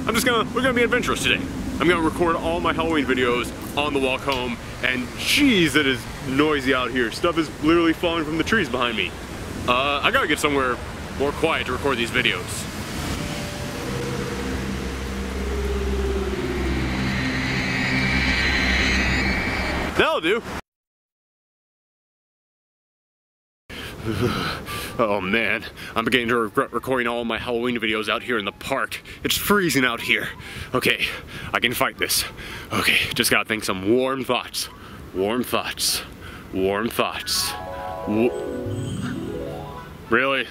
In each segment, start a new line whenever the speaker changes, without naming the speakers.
we're gonna be adventurous today. I'm gonna record all my Halloween videos on the walk home, and jeez, it is noisy out here. Stuff is literally falling from the trees behind me. I gotta get somewhere more quiet to record these videos. That'll do. Oh man, I'm beginning to regret recording all of my Halloween videos out here in the park. It's freezing out here. Okay, I can fight this. Okay, just gotta think some warm thoughts. Warm thoughts. Warm thoughts. Really?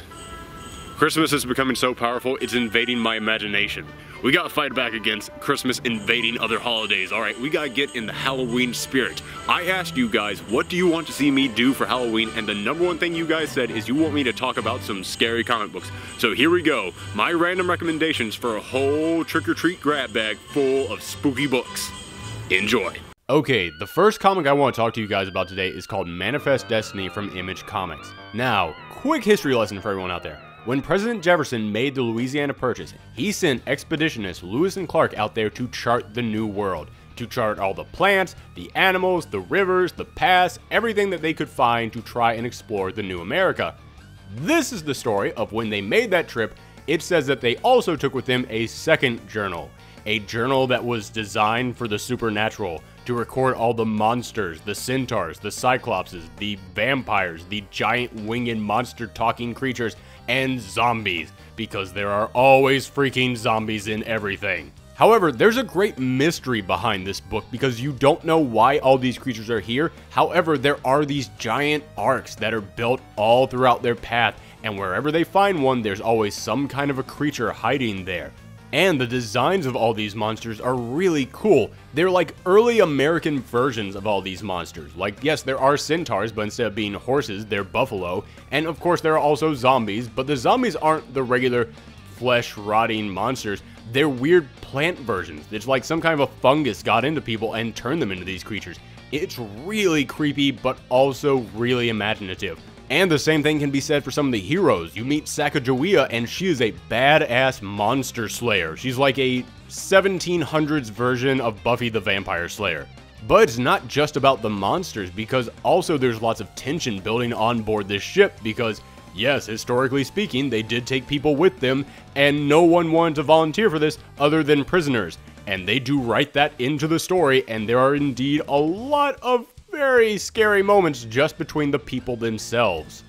Christmas is becoming so powerful, it's invading my imagination. We gotta fight back against Christmas invading other holidays. Alright, we gotta get in the Halloween spirit. I asked you guys, what do you want to see me do for Halloween? And the #1 thing you guys said is you want me to talk about some scary comic books. So here we go. My random recommendations for a whole trick-or-treat grab bag full of spooky books. Enjoy. Okay, the first comic I want to talk to you guys about today is called Manifest Destiny from Image Comics. Now, quick history lesson for everyone out there. When President Jefferson made the Louisiana Purchase, he sent expeditionists Lewis and Clark out there to chart the New World. To chart all the plants, the animals, the rivers, the paths, everything that they could find to try and explore the new America. This is the story of when they made that trip. It says that they also took with them a second journal. A journal that was designed for the supernatural, to record all the monsters, the centaurs, the cyclopses, the vampires, the giant winged monster talking creatures, and zombies, because there are always freaking zombies in everything. However, there's a great mystery behind this book because you don't know why all these creatures are here. However, there are these giant arcs that are built all throughout their path, and wherever they find one, there's always some kind of a creature hiding there. And the designs of all these monsters are really cool. They're like early American versions of all these monsters. Like, yes, there are centaurs, but instead of being horses, they're buffalo. And of course, there are also zombies, but the zombies aren't the regular flesh-rotting monsters. They're weird plant versions. It's like some kind of a fungus got into people and turned them into these creatures. It's really creepy, but also really imaginative. And the same thing can be said for some of the heroes. You meet Sacagawea, and she is a badass monster slayer. She's like a 1700s version of Buffy the Vampire Slayer. But it's not just about the monsters, because also there's lots of tension building on board this ship, because yes, historically speaking, they did take people with them, and no one wanted to volunteer for this other than prisoners. And they do write that into the story, and there are indeed a lot of very scary moments just between the people themselves.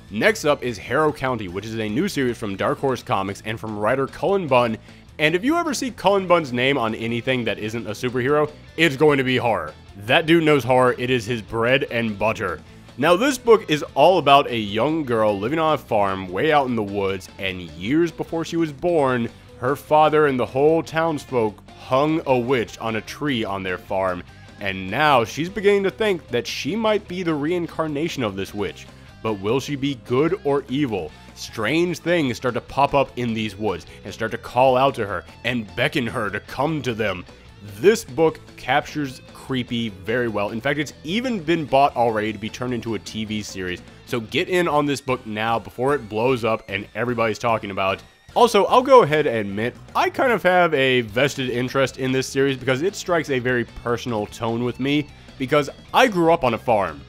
Next up is Harrow County, which is a new series from Dark Horse Comics and from writer Cullen Bunn. And if you ever see Cullen Bunn's name on anything that isn't a superhero, it's going to be horror. That dude knows horror. It is his bread and butter. Now, this book is all about a young girl living on a farm way out in the woods, and years before she was born, her father and the whole townsfolk hung a witch on a tree on their farm. And now she's beginning to think that she might be the reincarnation of this witch. But will she be good or evil? Strange things start to pop up in these woods and start to call out to her and beckon her to come to them. This book captures creepy very well. In fact, it's even been bought already to be turned into a TV series. So get in on this book now before it blows up and everybody's talking about it. Also, I'll go ahead and admit, I kind of have a vested interest in this series because it strikes a very personal tone with me, because I grew up on a farm,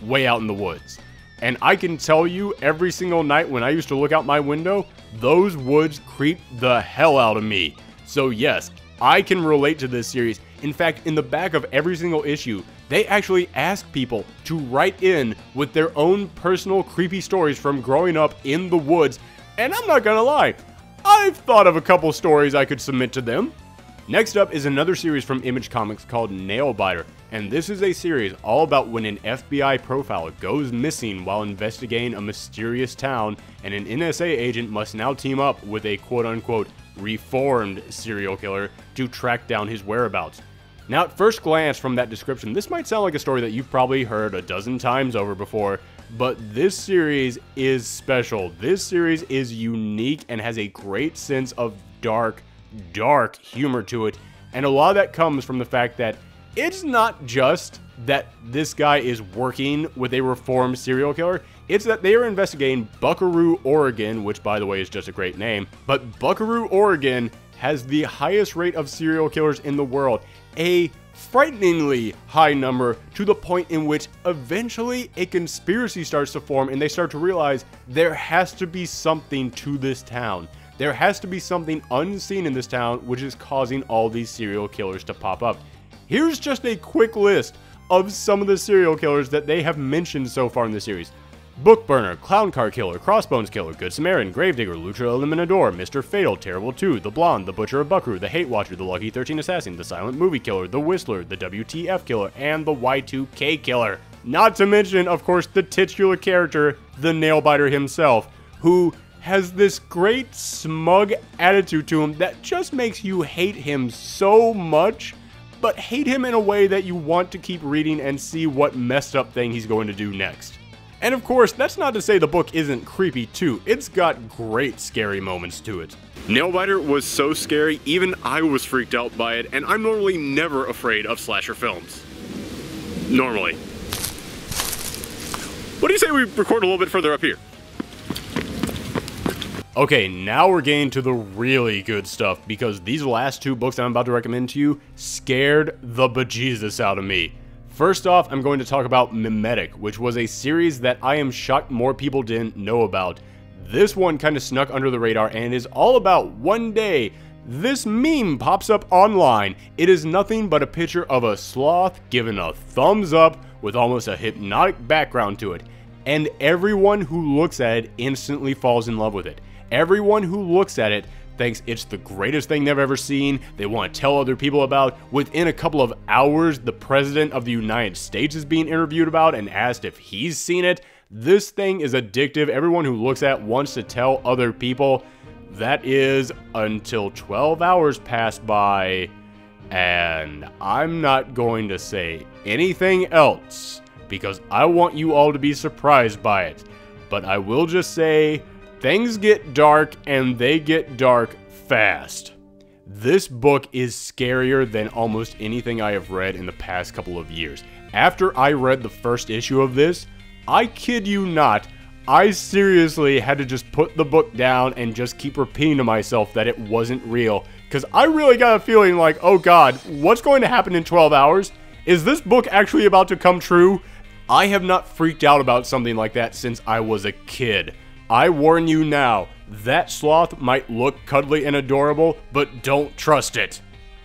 way out in the woods. And I can tell you, every single night when I used to look out my window, those woods creeped the hell out of me. So yes, I can relate to this series. In fact, in the back of every single issue, they actually ask people to write in with their own personal creepy stories from growing up in the woods. And I'm not gonna lie, I've thought of a couple stories I could submit to them. Next up is another series from Image Comics called Nailbiter, and this is a series all about when an FBI profiler goes missing while investigating a mysterious town, and an NSA agent must now team up with a quote-unquote reformed serial killer to track down his whereabouts. Now, at first glance from that description, this might sound like a story that you've probably heard a dozen times over before, but this series is special. This series is unique and has a great sense of dark humor to it. And a lot of that comes from the fact that it's not just that this guy is working with a reformed serial killer. It's that they are investigating Buckaroo, Oregon, which by the way is just a great name. But Buckaroo, Oregon
has the highest rate of serial killers in the world, a frighteningly high number, to the point in which eventually a conspiracy starts to form and they start to realize there has to be something to this town. There has to be something unseen in this town which is causing all these serial killers to pop up. Here's just a quick list of some of the serial killers that they have mentioned so far in the series. Bookburner, Clown Car Killer, Crossbones Killer, Good Samaritan, Gravedigger, Lucha Eliminador, Mr. Fatal, Terrible 2, The Blonde, The Butcher of Buckaroo, The Hate Watcher, The Lucky 13 Assassin, The Silent Movie Killer, The Whistler, The WTF Killer, and The Y2K Killer. Not to mention, of course, the titular character, the Nailbiter himself, who has this great smug attitude to him that just makes you hate him so much, but hate him in a way that you want to keep reading and see what messed up thing he's going to do next. And of course, that's not to say the book isn't creepy too. It's got great scary moments to it.
Nailbiter was so scary, even I was freaked out by it, and I'm normally never afraid of slasher films. Normally. What do you say we record a little bit further up here?
Okay, now we're getting to the really good stuff, because these last two books I'm about to recommend to you scared the bejesus out of me. First off, I'm going to talk about Mimetic, which was a series that I am shocked more people didn't know about. This one kind of snuck under the radar and is all about one day this meme pops up online. It is nothing but a picture of a sloth given a thumbs up with almost a hypnotic background to it. And everyone who looks at it instantly falls in love with it. Everyone who looks at it thinks it's the greatest thing they've ever seen, they want to tell other people about. Within a couple of hours, the President of the United States is being interviewed about and asked if he's seen it. This thing is addictive. Everyone who looks at it wants to tell other people. That is until 12 hours pass by, and I'm not going to say anything else because I want you all to be surprised by it. But I will just say, things get dark, and they get dark fast. This book is scarier than almost anything I have read in the past couple of years. After I read the first issue of this, I kid you not, I seriously had to just put the book down and just keep repeating to myself that it wasn't real. Because I really got a feeling like, oh god, what's going to happen in 12 hours? Is this book actually about to come true? I have not freaked out about something like that since I was a kid. I warn you now, that sloth might look cuddly and adorable, but don't trust it.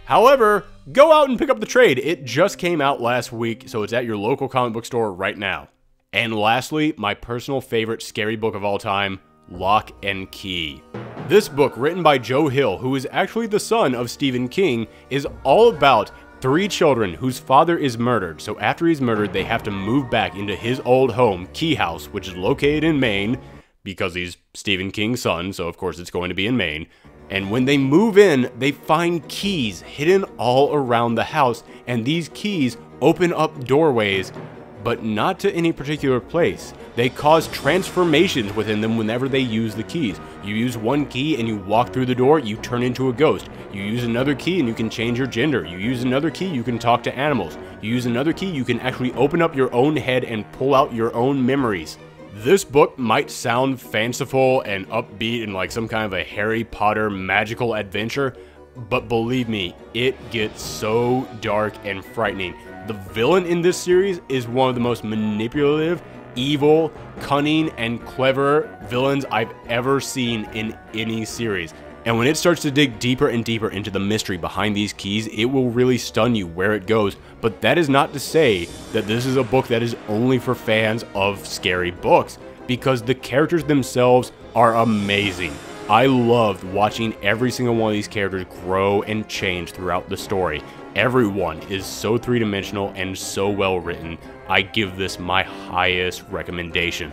However, go out and pick up the trade. It just came out last week, so it's at your local comic book store right now. And lastly, my personal favorite scary book of all time, Lock and Key. This book, written by Joe Hill, who is actually the son of Stephen King, is all about 3 children whose father is murdered. So after he's murdered, they have to move back into his old home, Key House, which is located in Maine, because he's Stephen King's son, so of course it's going to be in Maine. And when they move in, they find keys hidden all around the house, and these keys open up doorways, but not to any particular place. They cause transformations within them whenever they use the keys. You use one key and you walk through the door, you turn into a ghost. You use another key and you can change your gender. You use another key, you can talk to animals. You use another key, you can actually open up your own head and pull out your own memories. This book might sound fanciful and upbeat and like some kind of a Harry Potter magical adventure, but believe me, it gets so dark and frightening. The villain in this series is one of the most manipulative, evil, cunning, and clever villains I've ever seen in any series. And when it starts to dig deeper and deeper into the mystery behind these keys, it will really stun you where it goes. But that is not to say that this is a book that is only for fans of scary books, because the characters themselves are amazing. I loved watching every single one of these characters grow and change throughout the story. Everyone is so three-dimensional and so well written. I give this my highest recommendation.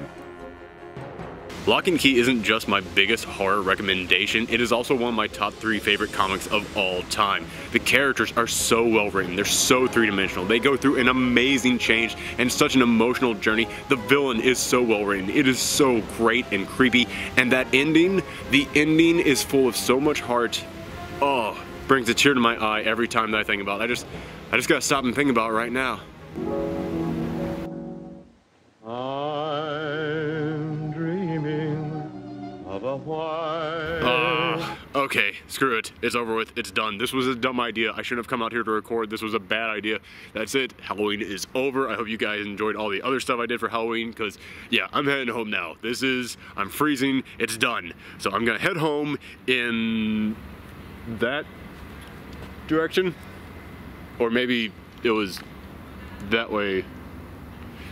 Lock and Key isn't just my biggest horror recommendation, it is also one of my top 3 favorite comics of all time. The characters are so well written, they're so three-dimensional, they go through an amazing change and such an emotional journey. The villain is so well written, it is so great and creepy, and that ending, the ending is full of so much heart. Oh, brings a tear to my eye every time that I think about it. I just gotta stop and think about it right now. Okay, screw it. It's over with. It's done. This was a dumb idea. I shouldn't have come out here to record. This was a bad idea. That's it. Halloween is over. I hope you guys enjoyed all the other stuff I did for Halloween, because, yeah, I'm heading home now. I'm freezing. It's done. So I'm going to head home in that direction. Or maybe it was that way.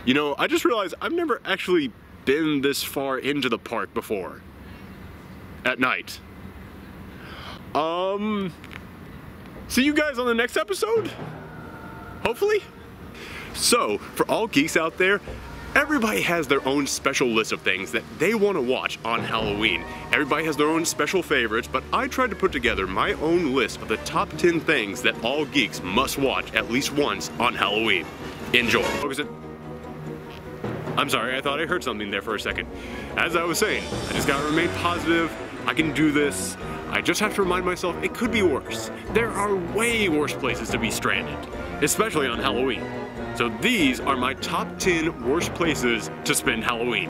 You know, I just realized I've never actually been this far into the park before. At night. See you guys on the next episode? Hopefully? So, for all geeks out there, everybody has their own special list of things that they want to watch on Halloween. Everybody has their own special favorites, but I tried to put together my own list of the top 10 things that all geeks must watch at least once on Halloween. Enjoy. Focus it. I'm sorry, I thought I heard something there for a second. As I was saying, I just gotta remain positive. I can do this. I just have to remind myself it could be worse. There are way worse places to be stranded, especially on Halloween. So these are my top 10 worst places to spend Halloween.